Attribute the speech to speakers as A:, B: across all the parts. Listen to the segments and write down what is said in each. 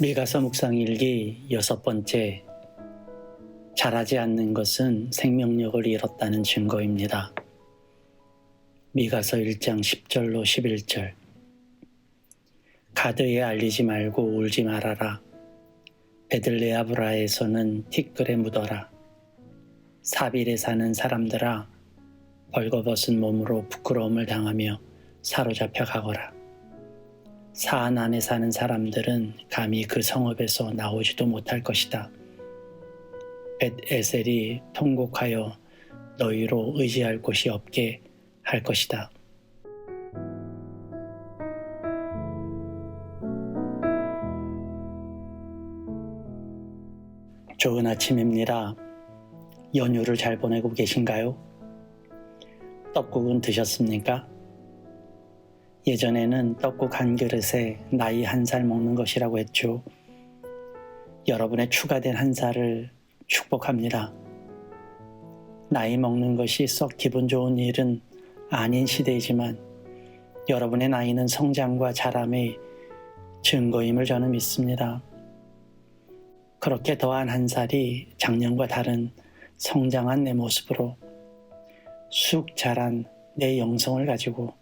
A: 미가서 묵상일기 6번째. 자라지 않는 것은 생명력을 잃었다는 증거입니다. 미가서 1장 10절로 11절. 가드에 알리지 말고 울지 말아라. 베들레아브라에서는 티끌에 묻어라. 사빌에 사는 사람들아, 벌거벗은 몸으로 부끄러움을 당하며 사로잡혀 가거라. 사안 안에 사는 사람들은 감히 그 성읍에서 나오지도 못할 것이다. 벳에셀이 통곡하여 너희로 의지할 곳이 없게 할 것이다. 좋은 아침입니다. 연휴를 잘 보내고 계신가요? 떡국은 드셨습니까? 예전에는 떡국 한 그릇에 나이 1살 먹는 것이라고 했죠. 여러분의 추가된 1살을 축복합니다. 나이 먹는 것이 썩 기분 좋은 일은 아닌 시대이지만 여러분의 나이는 성장과 자람의 증거임을 저는 믿습니다. 그렇게 더한 1살이 작년과 다른 성장한 내 모습으로 쑥 자란 내 영성을 가지고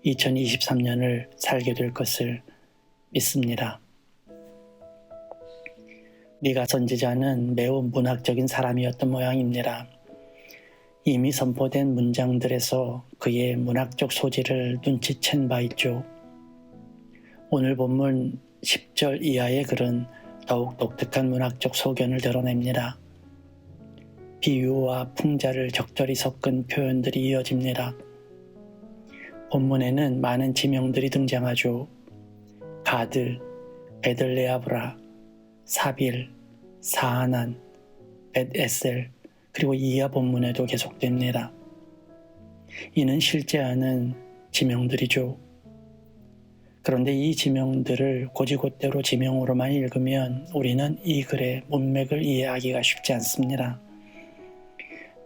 A: 2023년을 살게 될 것을 믿습니다. 미가 선지자는 매우 문학적인 사람이었던 모양입니다. 이미 선포된 문장들에서 그의 문학적 소질을 눈치챈 바 있죠. 오늘 본문 10절 이하의 글은 더욱 독특한 문학적 소견을 드러냅니다. 비유와 풍자를 적절히 섞은 표현들이 이어집니다. 본문에는 많은 지명들이 등장하죠. 가드, 베들레아브라, 사빌, 사아난, 벳에셀, 그리고 이하 본문에도 계속됩니다. 이는 실제하는 지명들이죠. 그런데 이 지명들을 곧이곧대로 지명으로만 읽으면 우리는 이 글의 문맥을 이해하기가 쉽지 않습니다.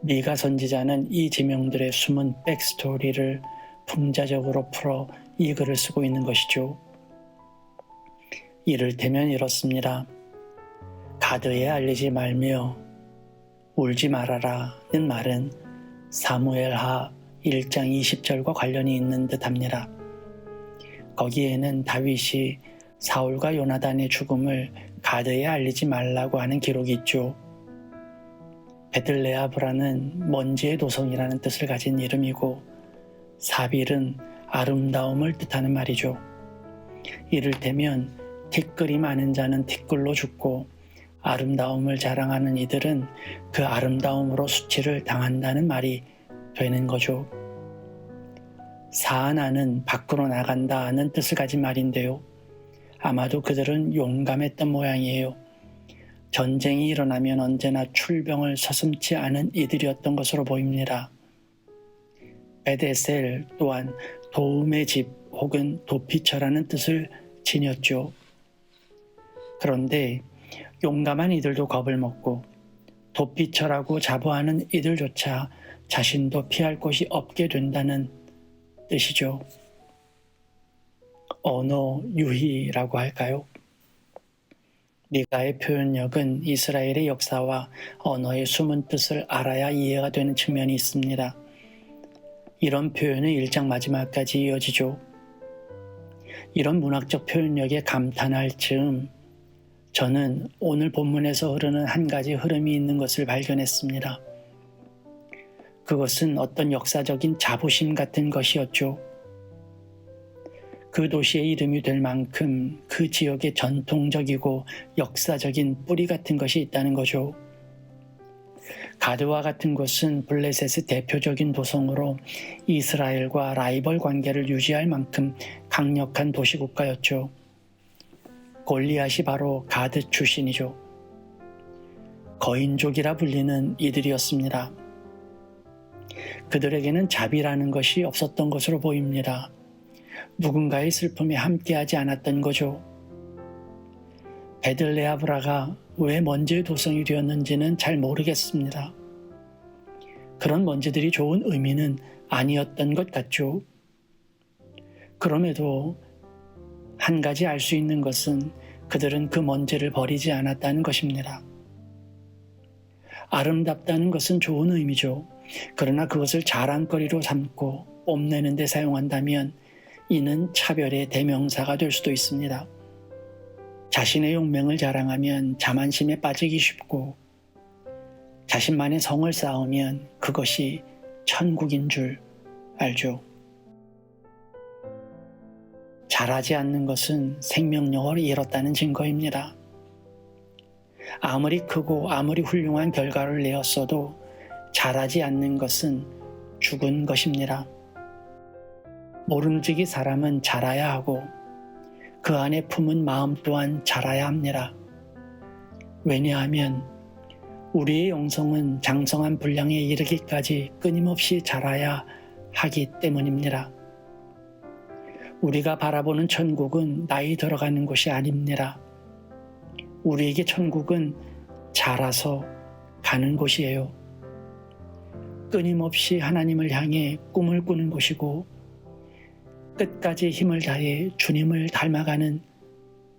A: 미가 선지자는 이 지명들의 숨은 백스토리를 풍자적으로 풀어 이 글을 쓰고 있는 것이죠. 이를테면 이렇습니다. 가드에 알리지 말며 울지 말아라는 말은 사무엘하 1장 20절과 관련이 있는 듯합니다. 거기에는 다윗이 사울과 요나단의 죽음을 가드에 알리지 말라고 하는 기록이 있죠. 베들레아브라는 먼지의 도성이라는 뜻을 가진 이름이고 사빌은 아름다움을 뜻하는 말이죠. 이를테면 티끌이 많은 자는 티끌로 죽고 아름다움을 자랑하는 이들은 그 아름다움으로 수치를 당한다는 말이 되는 거죠. 사아나는 밖으로 나간다는 뜻을 가진 말인데요. 아마도 그들은 용감했던 모양이에요. 전쟁이 일어나면 언제나 출병을 서슴지 않은 이들이었던 것으로 보입니다. 벳에셀 또한 도움의 집 혹은 도피처라는 뜻을 지녔죠. 그런데 용감한 이들도 겁을 먹고 도피처라고 자부하는 이들조차 자신도 피할 곳이 없게 된다는 뜻이죠. 언어 유희라고 할까요? 미가의 표현력은 이스라엘의 역사와 언어의 숨은 뜻을 알아야 이해가 되는 측면이 있습니다. 이런 표현은 1장 마지막까지 이어지죠. 이런 문학적 표현력에 감탄할 즈음 저는 오늘 본문에서 흐르는 한 가지 흐름이 있는 것을 발견했습니다. 그것은 어떤 역사적인 자부심 같은 것이었죠. 그 도시의 이름이 될 만큼 그 지역의 전통적이고 역사적인 뿌리 같은 것이 있다는 거죠. 가드와 같은 곳은 블레셋의 대표적인 도성으로 이스라엘과 라이벌 관계를 유지할 만큼 강력한 도시국가였죠. 골리앗이 바로 가드 출신이죠. 거인족이라 불리는 이들이었습니다. 그들에게는 자비라는 것이 없었던 것으로 보입니다. 누군가의 슬픔에 함께하지 않았던 거죠. 베들레아브라가 왜 먼지의 도성이 되었는지는 잘 모르겠습니다. 그런 먼지들이 좋은 의미는 아니었던 것 같죠. 그럼에도 한 가지 알 수 있는 것은 그들은 그 먼지를 버리지 않았다는 것입니다. 아름답다는 것은 좋은 의미죠. 그러나 그것을 자랑거리로 삼고 뽐내는 데 사용한다면 이는 차별의 대명사가 될 수도 있습니다. 자신의 용맹을 자랑하면 자만심에 빠지기 쉽고 자신만의 성을 쌓으면 그것이 천국인 줄 알죠. 잘하지 않는 것은 생명력을 잃었다는 증거입니다. 아무리 크고 아무리 훌륭한 결과를 내었어도 잘하지 않는 것은 죽은 것입니다. 모름지기 사람은 자라야 하고 그 안에 품은 마음 또한 자라야 합니다. 왜냐하면 우리의 영성은 장성한 분량에 이르기까지 끊임없이 자라야 하기 때문입니다. 우리가 바라보는 천국은 나이 들어가는 곳이 아닙니다. 우리에게 천국은 자라서 가는 곳이에요. 끊임없이 하나님을 향해 꿈을 꾸는 곳이고 끝까지 힘을 다해 주님을 닮아가는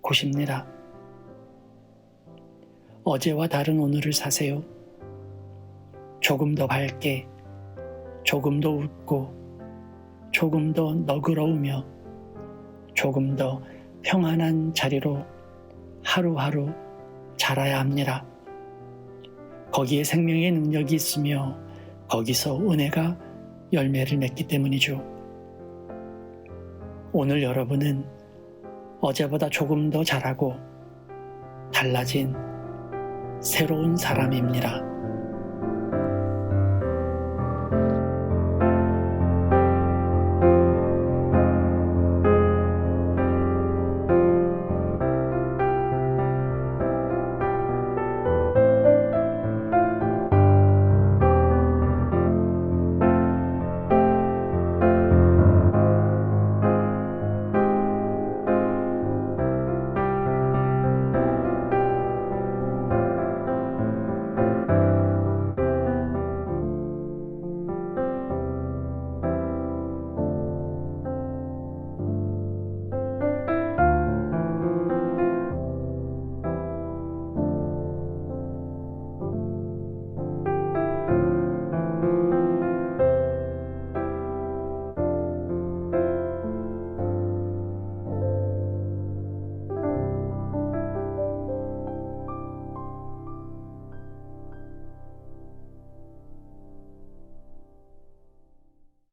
A: 곳입니다. 어제와 다른 오늘을 사세요. 조금 더 밝게, 조금 더 웃고, 조금 더 너그러우며, 조금 더 평안한 자리로 하루하루 자라야 합니다. 거기에 생명의 능력이 있으며 거기서 은혜가 열매를 맺기 때문이죠. 오늘 여러분은 어제보다 조금 더 잘하고 달라진 새로운 사람입니다.